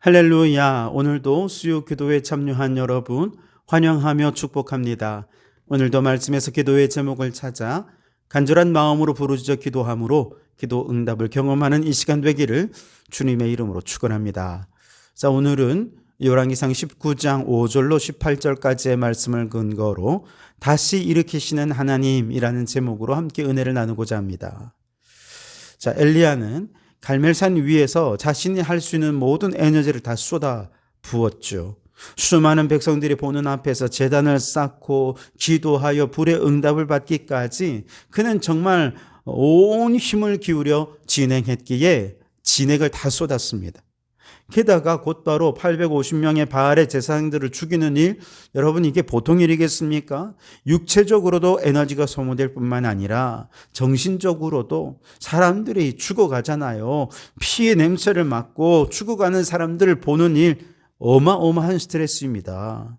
할렐루야. 오늘도 수요 기도에 참여한 여러분 환영하며 축복합니다. 오늘도 말씀에서 기도의 제목을 찾아 간절한 마음으로 부르짖어 기도함으로 기도 응답을 경험하는 이 시간 되기를 주님의 이름으로 축원합니다. 자, 오늘은 열왕기상 19장 5절로 18절까지의 말씀을 근거로 다시 일으키시는 하나님이라는 제목으로 함께 은혜를 나누고자 합니다. 자, 엘리야는 갈멜산 위에서 자신이 할 수 있는 모든 에너지를 다 쏟아 부었죠. 수많은 백성들이 보는 앞에서 제단을 쌓고 기도하여 불의 응답을 받기까지 그는 정말 온 힘을 기울여 진행했기에 진액을 다 쏟았습니다. 게다가 곧바로 850명의 바알의 제사장들을 죽이는 일, 여러분 이게 보통 일이겠습니까? 육체적으로도 에너지가 소모될 뿐만 아니라 정신적으로도 사람들이 죽어가잖아요. 피의 냄새를 맡고 죽어가는 사람들을 보는 일, 어마어마한 스트레스입니다.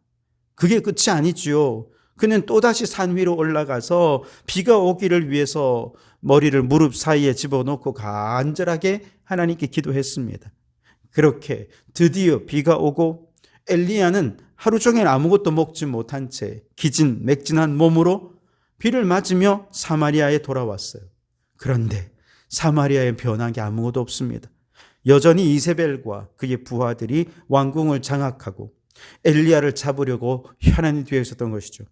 그게 끝이 아니지요. 그는 또다시 산 위로 올라가서 비가 오기를 위해서 머리를 무릎 사이에 집어넣고 간절하게 하나님께 기도했습니다. 그렇게 드디어 비가 오고 엘리야는 하루 종일 아무것도 먹지 못한 채 기진맥진한 몸으로 비를 맞으며 사마리아에 돌아왔어요. 그런데 사마리아에 변한 게 아무것도 없습니다. 여전히 이세벨과 그의 부하들이 왕궁을 장악하고 엘리야를 잡으려고 혈안이 되어 있었던 것이죠.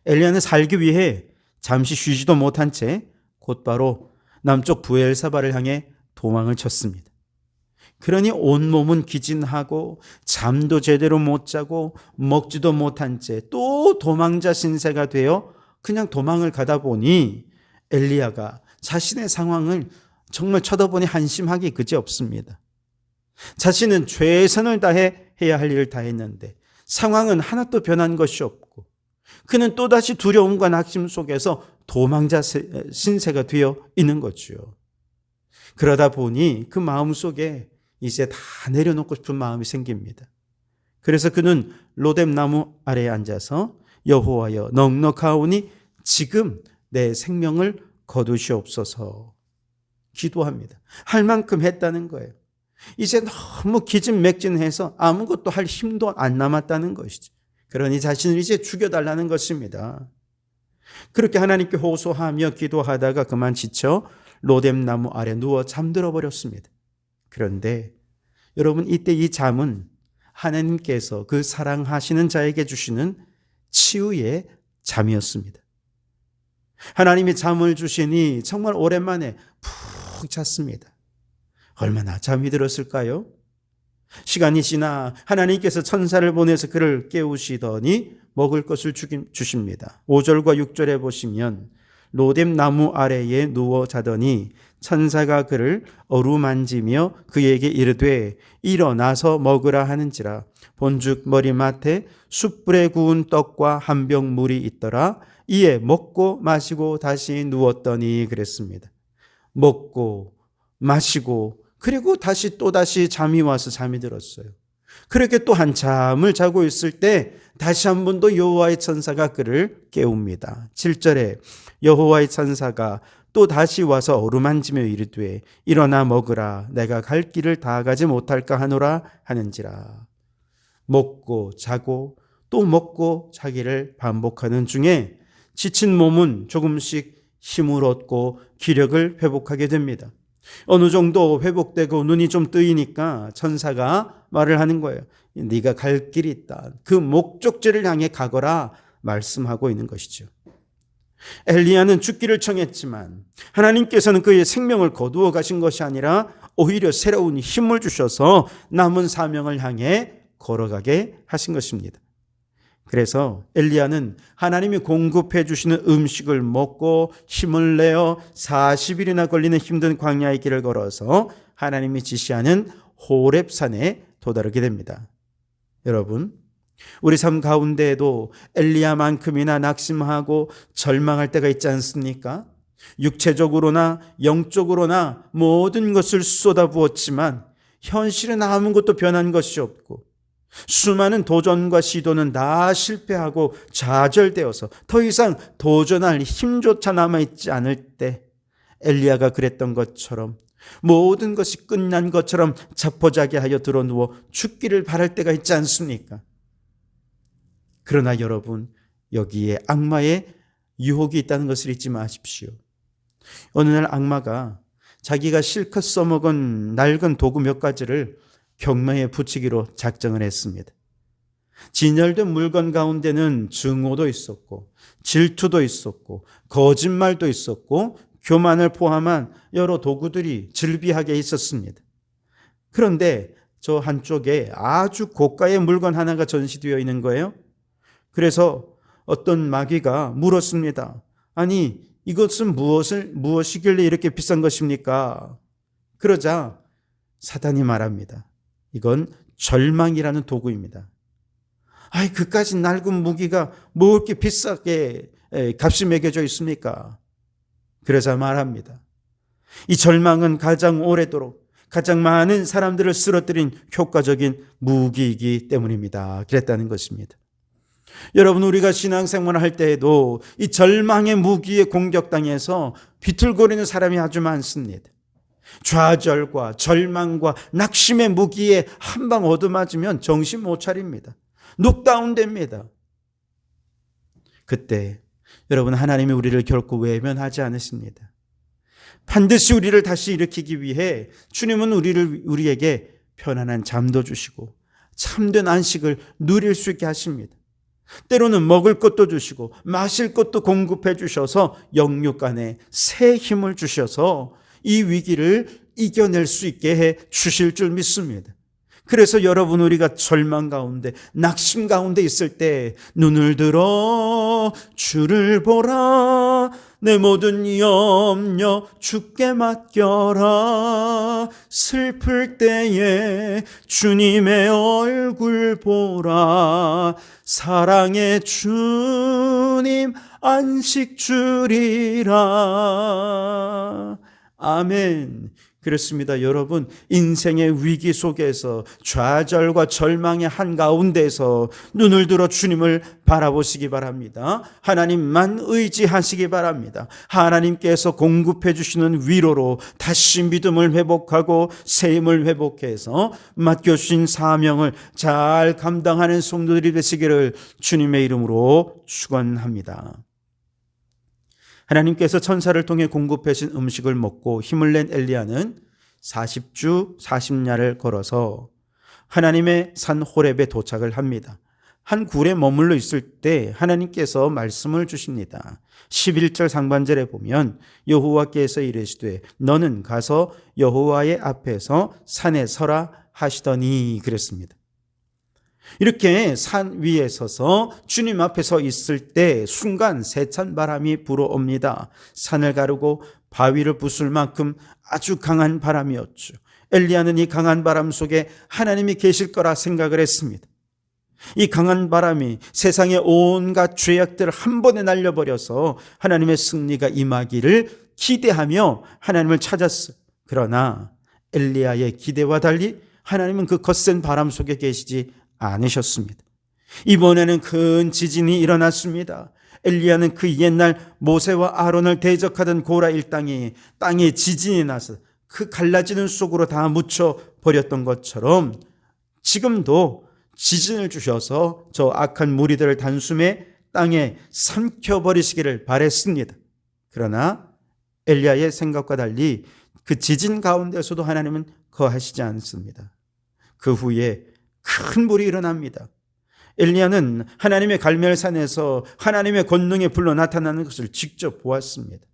엘리야는 살기 위해 잠시 쉬지도 못한 채 곧바로 남쪽 브엘사바를 향해 도망을 쳤습니다. 그러니 온몸은 기진하고 잠도 제대로 못 자고 먹지도 못한 채 또 도망자 신세가 되어 그냥 도망을 가다 보니 엘리야가 자신의 상황을 정말 쳐다보니 한심하기 그지없습니다. 자신은 최선을 다해 해야 할 일을 다 했는데 상황은 하나도 변한 것이 없고 그는 또다시 두려움과 낙심 속에서 도망자 신세가 되어 있는 거죠. 그러다 보니 그 마음속에 이제 다 내려놓고 싶은 마음이 생깁니다. 그래서 그는 로뎀 나무 아래에 앉아서 여호와여 넉넉하오니 지금 내 생명을 거두시옵소서 기도합니다. 할 만큼 했다는 거예요. 이제 너무 기진맥진해서 아무것도 할 힘도 안 남았다는 것이죠. 그러니 자신을 이제 죽여달라는 것입니다. 그렇게 하나님께 호소하며 기도하다가 그만 지쳐 로뎀 나무 아래 누워 잠들어 버렸습니다. 그런데 여러분 이때 이 잠은 하나님께서 그 사랑하시는 자에게 주시는 치유의 잠이었습니다. 하나님이 잠을 주시니 정말 오랜만에 푹 잤습니다. 얼마나 잠이 들었을까요? 시간이 지나 하나님께서 천사를 보내서 그를 깨우시더니 먹을 것을 주십니다. 5절과 6절에 보시면 로뎀 나무 아래에 누워 자더니 천사가 그를 어루만지며 그에게 이르되 일어나서 먹으라 하는지라 본즉 머리맡에 숯불에 구운 떡과 한 병 물이 있더라. 이에 먹고 마시고 다시 누웠더니 그랬습니다. 먹고 마시고 그리고 다시 또다시 잠이 와서 잠이 들었어요. 그렇게 또 한참을 자고 있을 때 다시 한 번 더 여호와의 천사가 그를 깨웁니다. 7절에 여호와의 천사가 또 다시 와서 어루만지며 이르되 일어나 먹으라 내가 갈 길을 다 가지 못할까 하노라 하는지라. 먹고 자고 또 먹고 자기를 반복하는 중에 지친 몸은 조금씩 힘을 얻고 기력을 회복하게 됩니다. 어느 정도 회복되고 눈이 좀 뜨이니까 천사가 말을 하는 거예요. 네가 갈 길이 있다. 그 목적지를 향해 가거라 말씀하고 있는 것이죠. 엘리야는 죽기를 청했지만 하나님께서는 그의 생명을 거두어 가신 것이 아니라 오히려 새로운 힘을 주셔서 남은 사명을 향해 걸어가게 하신 것입니다. 그래서 엘리야는 하나님이 공급해 주시는 음식을 먹고 힘을 내어 40일이나 걸리는 힘든 광야의 길을 걸어서 하나님이 지시하는 호렙산에 도달하게 됩니다. 여러분, 우리 삶 가운데에도 엘리야만큼이나 낙심하고 절망할 때가 있지 않습니까? 육체적으로나 영적으로나 모든 것을 쏟아부었지만 현실은 아무것도 변한 것이 없고 수많은 도전과 시도는 다 실패하고 좌절되어서 더 이상 도전할 힘조차 남아있지 않을 때 엘리야가 그랬던 것처럼 모든 것이 끝난 것처럼 자포자기하여 드러누워 죽기를 바랄 때가 있지 않습니까? 그러나 여러분, 여기에 악마의 유혹이 있다는 것을 잊지 마십시오. 어느 날 악마가 자기가 실컷 써먹은 낡은 도구 몇 가지를 경매에 붙이기로 작정을 했습니다. 진열된 물건 가운데는 증오도 있었고 질투도 있었고 거짓말도 있었고 교만을 포함한 여러 도구들이 즐비하게 있었습니다. 그런데 저 한쪽에 아주 고가의 물건 하나가 전시되어 있는 거예요. 그래서 어떤 마귀가 물었습니다. 아니, 이것은 무엇이길래 이렇게 비싼 것입니까? 그러자 사단이 말합니다. 이건 절망이라는 도구입니다. 아이, 그까지 낡은 무기가 뭐 이렇게 비싸게 값이 매겨져 있습니까? 그러자 말합니다. 이 절망은 가장 오래도록 가장 많은 사람들을 쓰러뜨린 효과적인 무기이기 때문입니다. 그랬다는 것입니다. 여러분, 우리가 신앙생활을 할 때에도 이 절망의 무기에 공격당해서 비틀거리는 사람이 아주 많습니다. 좌절과 절망과 낙심의 무기에 한 방 얻어맞으면 정신 못 차립니다. 녹다운됩니다. 그때 여러분, 하나님이 우리를 결코 외면하지 않으십니다. 반드시 우리를 다시 일으키기 위해 주님은 우리에게 편안한 잠도 주시고 참된 안식을 누릴 수 있게 하십니다. 때로는 먹을 것도 주시고 마실 것도 공급해 주셔서 영육간에 새 힘을 주셔서 이 위기를 이겨낼 수 있게 해 주실 줄 믿습니다. 그래서 여러분, 우리가 절망 가운데 낙심 가운데 있을 때 눈을 들어 주를 보라, 내 모든 염려 주께 맡겨라, 슬플 때에 주님의 얼굴 보라, 사랑의 주님 안식 주리라. 아멘. 그렇습니다. 여러분, 인생의 위기 속에서 좌절과 절망의 한가운데서 눈을 들어 주님을 바라보시기 바랍니다. 하나님만 의지하시기 바랍니다. 하나님께서 공급해 주시는 위로로 다시 믿음을 회복하고 새 힘을 회복해서 맡겨주신 사명을 잘 감당하는 성도들이 되시기를 주님의 이름으로 축원합니다. 하나님께서 천사를 통해 공급해 주신 음식을 먹고 힘을 낸 엘리야는 40주 40야를 걸어서 하나님의 산 호렙에 도착을 합니다. 한 굴에 머물러 있을 때 하나님께서 말씀을 주십니다. 11절 상반절에 보면 여호와께서 이르시되 너는 가서 여호와의 앞에서 산에 서라 하시더니 그랬습니다. 이렇게 산 위에 서서 주님 앞에 서 있을 때 순간 세찬 바람이 불어옵니다. 산을 가르고 바위를 부술 만큼 아주 강한 바람이었죠. 엘리야는 이 강한 바람 속에 하나님이 계실 거라 생각을 했습니다. 이 강한 바람이 세상의 온갖 죄악들을 한 번에 날려버려서 하나님의 승리가 임하기를 기대하며 하나님을 찾았어요. 그러나 엘리야의 기대와 달리 하나님은 그 거센 바람 속에 계시지 않으셨습니다. 이번에는 큰 지진이 일어났습니다. 엘리야는 그 옛날 모세와 아론을 대적하던 고라 일당이 땅에 지진이 나서 그 갈라지는 속으로 다 묻혀 버렸던 것처럼 지금도 지진을 주셔서 저 악한 무리들을 단숨에 땅에 삼켜버리시기를 바랬습니다. 그러나 엘리야의 생각과 달리 그 지진 가운데서도 하나님은 거하시지 않습니다. 그 후에 큰 불이 일어납니다. 엘리야는 하나님의 갈멜산에서 하나님의 권능의 불로 나타나는 것을 직접 보았습니다.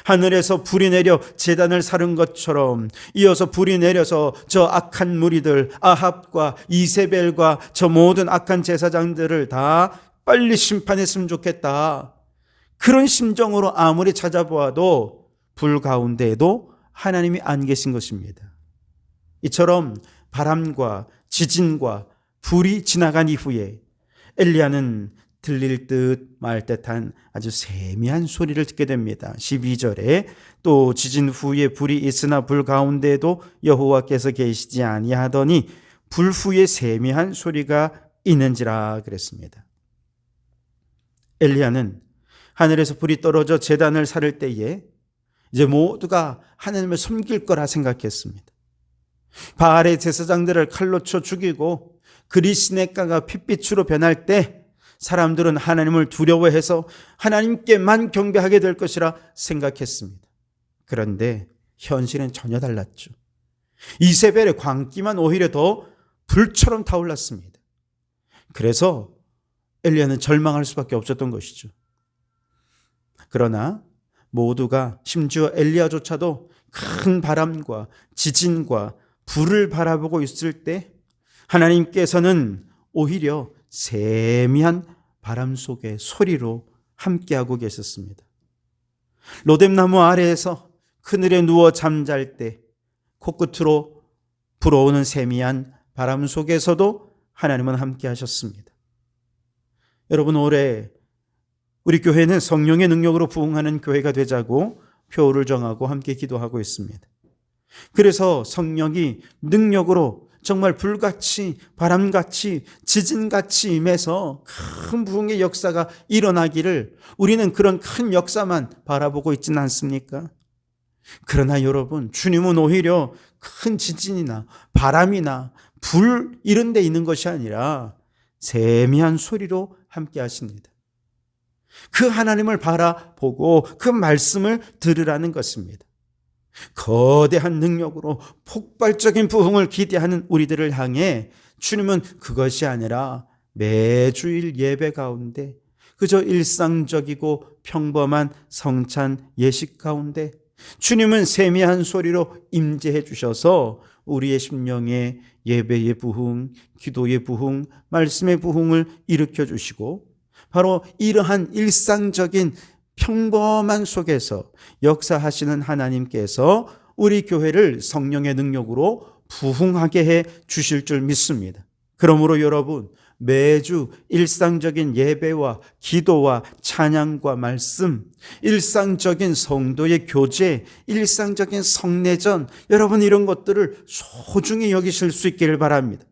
하늘에서 불이 내려 제단을 사른 것처럼 이어서 불이 내려서 저 악한 무리들 아합과 이세벨과 저 모든 악한 제사장들을 다 빨리 심판했으면 좋겠다. 그런 심정으로 아무리 찾아보아도 불 가운데에도 하나님이 안 계신 것입니다. 이처럼 바람과 지진과 불이 지나간 이후에 엘리야는 들릴 듯 말 듯한 아주 세미한 소리를 듣게 됩니다. 12절에 또 지진 후에 불이 있으나 불 가운데에도 여호와께서 계시지 아니하더니 불 후에 세미한 소리가 있는지라 그랬습니다. 엘리야는 하늘에서 불이 떨어져 제단을 사를 때에 이제 모두가 하나님을 섬길 거라 생각했습니다. 바알의 제사장들을 칼로 쳐 죽이고 그리 시냇가가 핏빛으로 변할 때 사람들은 하나님을 두려워해서 하나님께만 경배하게 될 것이라 생각했습니다. 그런데 현실은 전혀 달랐죠. 이세벨의 광기만 오히려 더 불처럼 타올랐습니다. 그래서 엘리야는 절망할 수밖에 없었던 것이죠. 그러나 모두가, 심지어 엘리야조차도 큰 바람과 지진과 불을 바라보고 있을 때 하나님께서는 오히려 세미한 바람 속의 소리로 함께하고 계셨습니다. 로뎀나무 아래에서 그늘에 누워 잠잘 때 코끝으로 불어오는 세미한 바람 속에서도 하나님은 함께하셨습니다. 여러분, 올해 우리 교회는 성령의 능력으로 부흥하는 교회가 되자고 표를 정하고 함께 기도하고 있습니다. 그래서 성령이 능력으로 정말 불같이, 바람같이, 지진같이 임해서 큰 부흥의 역사가 일어나기를 우리는 그런 큰 역사만 바라보고 있지는 않습니까? 그러나 여러분, 주님은 오히려 큰 지진이나 바람이나 불 이런 데 있는 것이 아니라 세미한 소리로 함께 하십니다. 그 하나님을 바라보고 그 말씀을 들으라는 것입니다. 거대한 능력으로 폭발적인 부흥을 기대하는 우리들을 향해 주님은 그것이 아니라 매주일 예배 가운데 그저 일상적이고 평범한 성찬 예식 가운데 주님은 세미한 소리로 임재해 주셔서 우리의 심령에 예배의 부흥, 기도의 부흥, 말씀의 부흥을 일으켜 주시고 바로 이러한 일상적인 평범한 속에서 역사하시는 하나님께서 우리 교회를 성령의 능력으로 부흥하게 해 주실 줄 믿습니다. 그러므로 여러분, 매주 일상적인 예배와 기도와 찬양과 말씀, 일상적인 성도의 교제, 일상적인 성례전, 여러분 이런 것들을 소중히 여기실 수 있기를 바랍니다.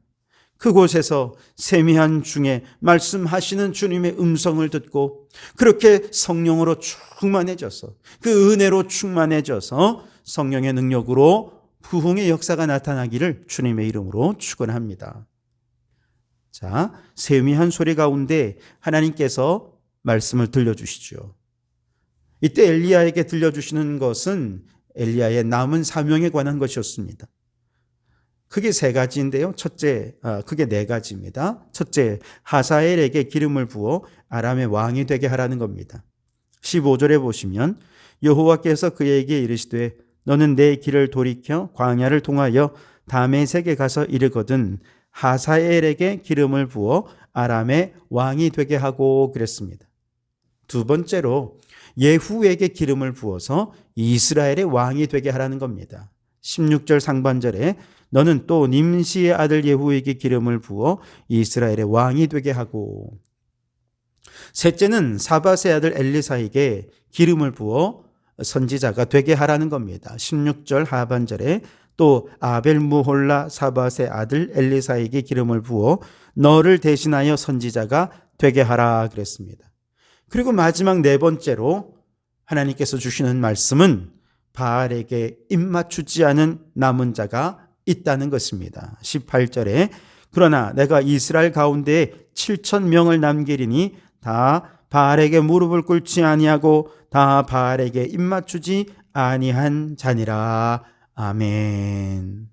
그곳에서 세미한 중에 말씀하시는 주님의 음성을 듣고 그렇게 성령으로 충만해져서 그 은혜로 충만해져서 성령의 능력으로 부흥의 역사가 나타나기를 주님의 이름으로 축원합니다. 자, 세미한 소리 가운데 하나님께서 말씀을 들려주시죠. 이때 엘리야에게 들려주시는 것은 엘리야의 남은 사명에 관한 것이었습니다. 크게 세 가지인데요. 크게 네 가지입니다. 첫째, 하사엘에게 기름을 부어 아람의 왕이 되게 하라는 겁니다. 15절에 보시면 여호와께서 그에게 이르시되 너는 내 길을 돌이켜 광야를 통하여 다메섹에 가서 이르거든 하사엘에게 기름을 부어 아람의 왕이 되게 하고 그랬습니다. 두 번째로 예후에게 기름을 부어서 이스라엘의 왕이 되게 하라는 겁니다. 16절 상반절에 너는 또 님시의 아들 예후에게 기름을 부어 이스라엘의 왕이 되게 하고, 셋째는 사밧의 아들 엘리사에게 기름을 부어 선지자가 되게 하라는 겁니다. 16절 하반절에 또 아벨무홀라 사밧의 아들 엘리사에게 기름을 부어 너를 대신하여 선지자가 되게 하라 그랬습니다. 그리고 마지막 네 번째로 하나님께서 주시는 말씀은 바알에게 입맞추지 않은 남은 자가 있다는 것입니다. 18절에 그러나 내가 이스라엘 가운데에 7,000명을 남기리니 다 바알에게 무릎을 꿇지 아니하고 다 바알에게 입맞추지 아니한 자니라. 아멘.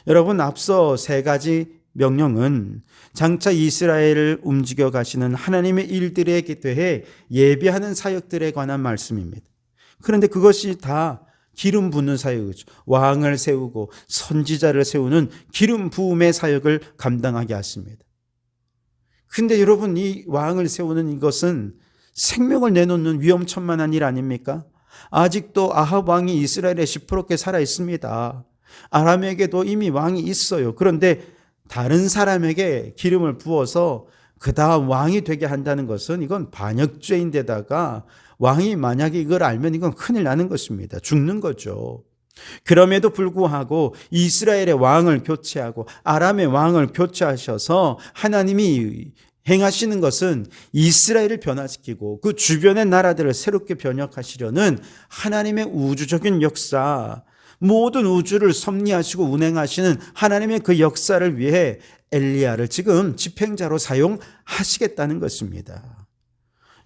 여러분, 앞서 세 가지 명령은 장차 이스라엘을 움직여 가시는 하나님의 일들에 대해 예비하는 사역들에 관한 말씀입니다. 그런데 그것이 다 기름 붓는 사역이죠. 왕을 세우고 선지자를 세우는 기름 부음의 사역을 감당하게 하십니다. 근데 여러분, 이 왕을 세우는 이것은 생명을 내놓는 위험천만한 일 아닙니까? 아직도 아합 왕이 이스라엘에 시퍼렇게 살아 있습니다. 아람에게도 이미 왕이 있어요. 그런데 다른 사람에게 기름을 부어서 그 다음 왕이 되게 한다는 것은 이건 반역죄인데다가 왕이 만약에 이걸 알면 이건 큰일 나는 것입니다. 죽는 거죠. 그럼에도 불구하고 이스라엘의 왕을 교체하고 아람의 왕을 교체하셔서 하나님이 행하시는 것은 이스라엘을 변화시키고 그 주변의 나라들을 새롭게 변혁하시려는 하나님의 우주적인 역사, 모든 우주를 섭리하시고 운행하시는 하나님의 그 역사를 위해 엘리야를 지금 집행자로 사용하시겠다는 것입니다.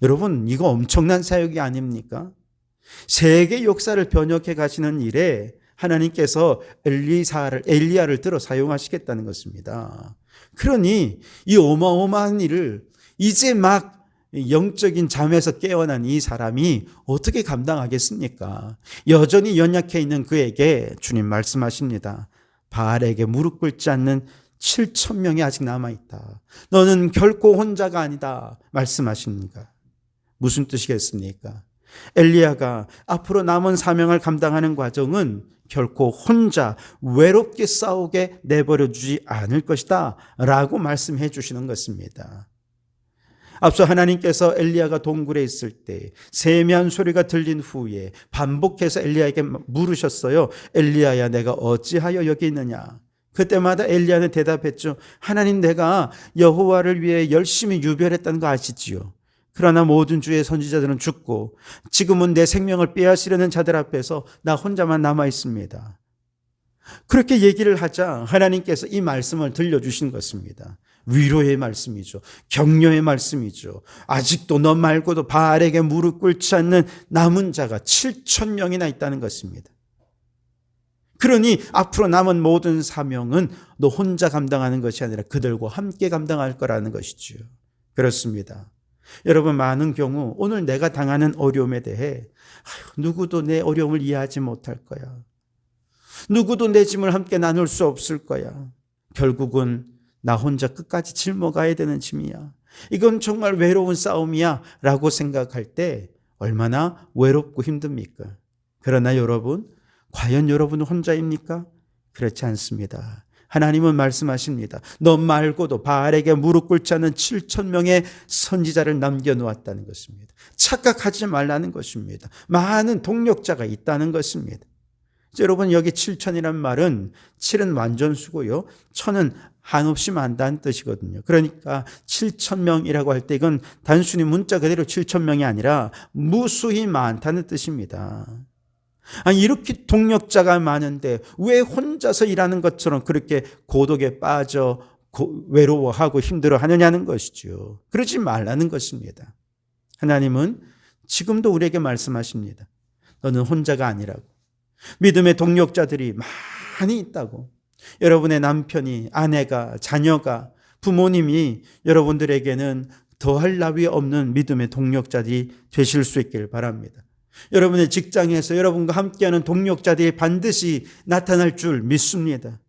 여러분, 이거 엄청난 사역이 아닙니까? 세계 역사를 변혁해 가시는 일에 하나님께서 엘리야를 들어 사용하시겠다는 것입니다. 그러니 이 어마어마한 일을 이제 막 영적인 잠에서 깨어난 이 사람이 어떻게 감당하겠습니까? 여전히 연약해 있는 그에게 주님 말씀하십니다. 바알에게 무릎 꿇지 않는 7천 명이 아직 남아있다. 너는 결코 혼자가 아니다. 말씀하십니까? 무슨 뜻이겠습니까? 엘리야가 앞으로 남은 사명을 감당하는 과정은 결코 혼자 외롭게 싸우게 내버려 두지 않을 것이다 라고 말씀해 주시는 것입니다. 앞서 하나님께서 엘리야가 동굴에 있을 때 세미한 소리가 들린 후에 반복해서 엘리야에게 물으셨어요. 엘리야야, 내가 어찌하여 여기 있느냐? 그때마다 엘리야는 대답했죠. 하나님, 내가 여호와를 위해 열심히 유별했다는 거 아시지요? 그러나 모든 주의 선지자들은 죽고 지금은 내 생명을 빼앗으려는 자들 앞에서 나 혼자만 남아 있습니다. 그렇게 얘기를 하자 하나님께서 이 말씀을 들려주신 것입니다. 위로의 말씀이죠. 격려의 말씀이죠. 아직도 너 말고도 바알에게 무릎 꿇지 않는 남은 자가 7천 명이나 있다는 것입니다. 그러니 앞으로 남은 모든 사명은 너 혼자 감당하는 것이 아니라 그들과 함께 감당할 거라는 것이죠. 그렇습니다. 여러분, 많은 경우 오늘 내가 당하는 어려움에 대해 누구도 내 어려움을 이해하지 못할 거야. 누구도 내 짐을 함께 나눌 수 없을 거야. 결국은 나 혼자 끝까지 짊어가야 되는 짐이야. 이건 정말 외로운 싸움이야 라고 생각할 때 얼마나 외롭고 힘듭니까? 그러나 여러분, 과연 여러분은 혼자입니까? 그렇지 않습니다. 하나님은 말씀하십니다. 너 말고도 바알에게 무릎 꿇지 않는 7천 명의 선지자를 남겨놓았다는 것입니다. 착각하지 말라는 것입니다. 많은 동력자가 있다는 것입니다. 여러분, 여기 7천이란 말은 7은 완전수고요. 1000은 한없이 많다는 뜻이거든요. 그러니까 7천 명이라고 할 때 이건 단순히 문자 그대로 7천 명이 아니라 무수히 많다는 뜻입니다. 아니, 이렇게 동력자가 많은데 왜 혼자서 일하는 것처럼 그렇게 고독에 빠져 외로워하고 힘들어하느냐는 것이죠. 그러지 말라는 것입니다. 하나님은 지금도 우리에게 말씀하십니다. 너는 혼자가 아니라고. 믿음의 동력자들이 많이 있다고. 여러분의 남편이, 아내가, 자녀가, 부모님이 여러분들에게는 더할 나위 없는 믿음의 동력자들이 되실 수 있기를 바랍니다. 여러분의 직장에서 여러분과 함께하는 동력자들이 반드시 나타날 줄 믿습니다.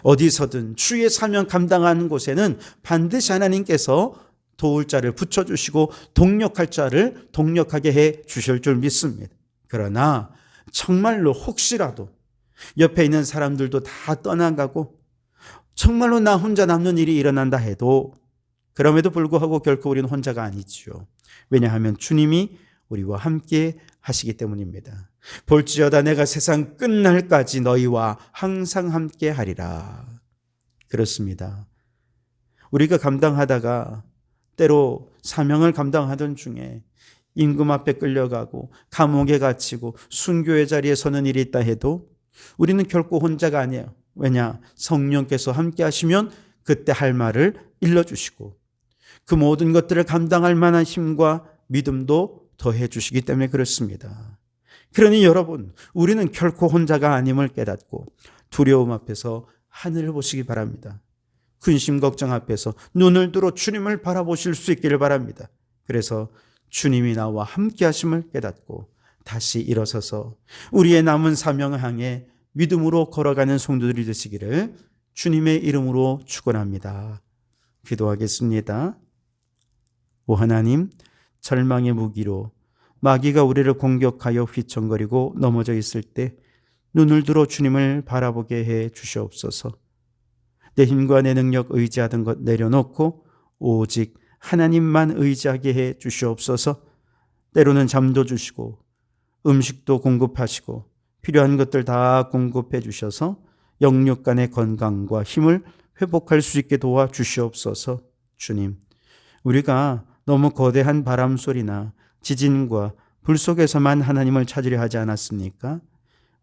어디서든 주의 사명 감당하는 곳에는 반드시 하나님께서 도울 자를 붙여주시고 동력할 자를 동력하게 해 주실 줄 믿습니다. 그러나 정말로 혹시라도 옆에 있는 사람들도 다 떠나가고 정말로 나 혼자 남는 일이 일어난다 해도 그럼에도 불구하고 결코 우리는 혼자가 아니지요. 왜냐하면 주님이 우리와 함께 하시기 때문입니다. 볼지어다 내가 세상 끝날까지 너희와 항상 함께 하리라. 그렇습니다. 우리가 감당하다가 때로 사명을 감당하던 중에 임금 앞에 끌려가고 감옥에 갇히고 순교의 자리에 서는 일이 있다 해도 우리는 결코 혼자가 아니에요. 왜냐? 성령께서 함께 하시면 그때 할 말을 일러주시고 그 모든 것들을 감당할 만한 힘과 믿음도 더해 주시기 때문에 그렇습니다. 그러니 여러분, 우리는 결코 혼자가 아님을 깨닫고 두려움 앞에서 하늘을 보시기 바랍니다. 근심 걱정 앞에서 눈을 들어 주님을 바라보실 수 있기를 바랍니다. 그래서 주님이 나와 함께 하심을 깨닫고 다시 일어서서 우리의 남은 사명을 향해 믿음으로 걸어가는 성도들이 되시기를 주님의 이름으로 축원합니다. 기도하겠습니다. 오 하나님, 절망의 무기로 마귀가 우리를 공격하여 휘청거리고 넘어져 있을 때 눈을 들어 주님을 바라보게 해 주시옵소서. 내 힘과 내 능력 의지하던 것 내려놓고 오직 하나님만 의지하게 해 주시옵소서. 때로는 잠도 주시고 음식도 공급하시고 필요한 것들 다 공급해 주셔서 영육 간의 건강과 힘을 회복할 수 있게 도와 주시옵소서. 주님, 우리가 너무 거대한 바람 소리나 지진과 불 속에서만 하나님을 찾으려 하지 않았습니까?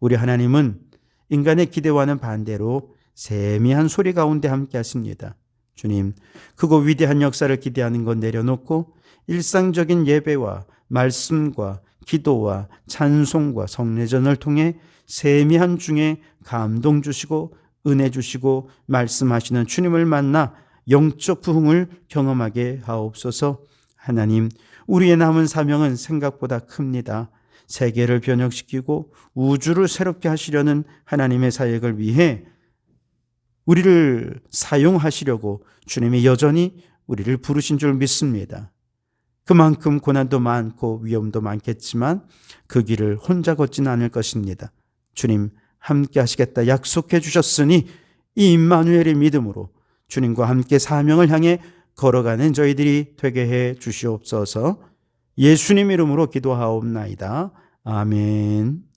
우리 하나님은 인간의 기대와는 반대로 세미한 소리 가운데 함께 하십니다. 주님, 크고 위대한 역사를 기대하는 것 내려놓고 일상적인 예배와 말씀과 기도와 찬송과 성례전을 통해 세미한 중에 감동 주시고 은혜 주시고 말씀하시는 주님을 만나 영적 부흥을 경험하게 하옵소서. 하나님, 우리의 남은 사명은 생각보다 큽니다. 세계를 변혁시키고 우주를 새롭게 하시려는 하나님의 사역을 위해 우리를 사용하시려고 주님이 여전히 우리를 부르신 줄 믿습니다. 그만큼 고난도 많고 위험도 많겠지만 그 길을 혼자 걷지는 않을 것입니다. 주님 함께 하시겠다 약속해 주셨으니 이 임마누엘의 믿음으로 주님과 함께 사명을 향해 걸어가는 저희들이 되게 해 주시옵소서. 예수님 이름으로 기도하옵나이다. 아멘.